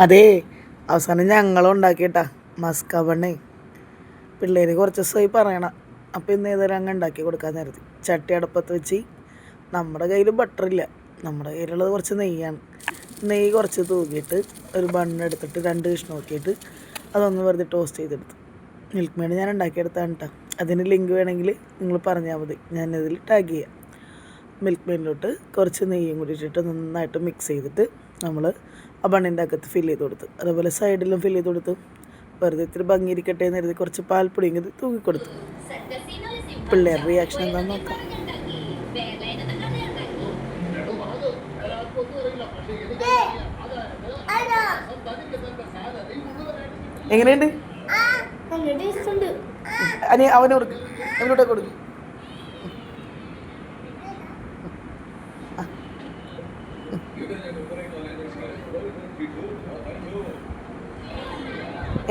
അതേ അവസാനം ഞങ്ങളും ഉണ്ടാക്കിയിട്ടാ മസ്കബണ്ണേ. പിള്ളേർ കുറച്ച് ദിവസമായി പറയണം. അപ്പോൾ ഇന്ന് ഏതായാലും അങ്ങ് ഉണ്ടാക്കി കൊടുക്കാൻ നേരത്തി ചട്ടി അടുപ്പത്ത് വെച്ച്. നമ്മുടെ കയ്യിൽ ബട്ടറില്ല, നമ്മുടെ കയ്യിലുള്ളത് കുറച്ച് നെയ്യാണ്. നെയ്യ് കുറച്ച് തൂക്കിയിട്ട് ഒരു ബണ്ണെടുത്തിട്ട് 2 കഷ്ണം നോക്കിയിട്ട് അതൊന്ന് വെറുതെ ടോസ്റ്റ് ചെയ്തെടുത്തു. മിൽക്ക് മെയ്ഡ് ഞാൻ ഉണ്ടാക്കിയെടുത്താണ് കേട്ടോ. അതിന് ലിങ്ക് വേണമെങ്കിൽ നിങ്ങൾ പറഞ്ഞാൽ മതി, ഞാനിതിൽ ടാഗ് ചെയ്യാം. മിൽക്ക് മെയ്ഡിലോട്ട് കുറച്ച് നെയ്യും കൂടി ഇട്ടിട്ട് നന്നായിട്ട് മിക്സ് ചെയ്തിട്ട് നമ്മൾ ആ ബണ്ണിൻ്റെ അകത്ത് ഫില്ല് ചെയ്ത് കൊടുത്തു. അതുപോലെ സൈഡിലും ഫില്ല് ചെയ്ത് കൊടുത്തു. വെറുതെ ഇത്തിരി ഭംഗിയിരിക്കട്ടെ എന്ന് കരുതി കുറച്ച് പാൽപ്പൊടി ഇങ്ങനെ തൂക്കിക്കൊടുത്തു. പിള്ളേരുടെ റിയാക്ഷൻ എന്താണെന്ന് നോക്കാം. എങ്ങനെയുണ്ട്? അവന് കൊടുക്കും, അവനോട്ട് കൊടുക്കും.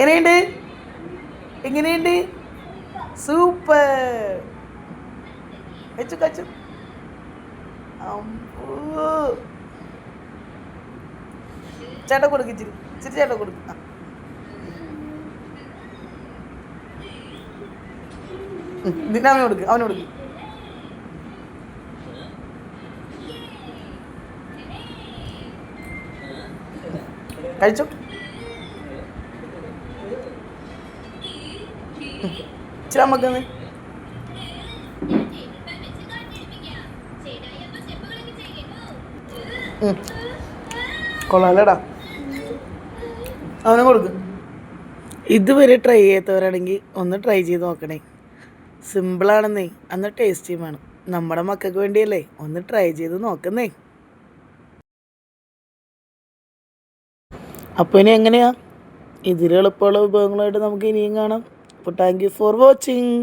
എങ്ങനെയുണ്ട്? എങ്ങനെയുണ്ട്? സൂപ്പർ. കച്ചു കച്ചു. ചേട്ടൻ കൊടുക്കും, ഇച്ചിരി ഇച്ചിരി ചേട്ടൻ കൊടുക്കും. അവന് കൊടുക്കും, അവന് കൊടുക്കും. കഴിച്ചോ? ഇച്ചിരി അമ്മക്ക് കൊള്ളാലടാ, അവനെ കൊടുക്കും. ഇതുവരെ ട്രൈ ചെയ്യാത്തവരാണെങ്കിൽ ഒന്ന് ട്രൈ ചെയ്ത് നോക്കണേ. സിമ്പിളാണെന്നേ, അന്ന് ടേസ്റ്റിയും വേണം. നമ്മുടെ മക്കൾക്ക് വേണ്ടിയല്ലേ, ഒന്ന് ട്രൈ ചെയ്ത് നോക്കുന്നേ. അപ്പോൾ ഇനി എങ്ങനെയാ ഇതിൽ എളുപ്പമുള്ള വിഭവങ്ങളായിട്ട് നമുക്ക് ഇനിയും കാണാം. അപ്പോൾ താങ്ക് യു ഫോർ വാച്ചിങ്.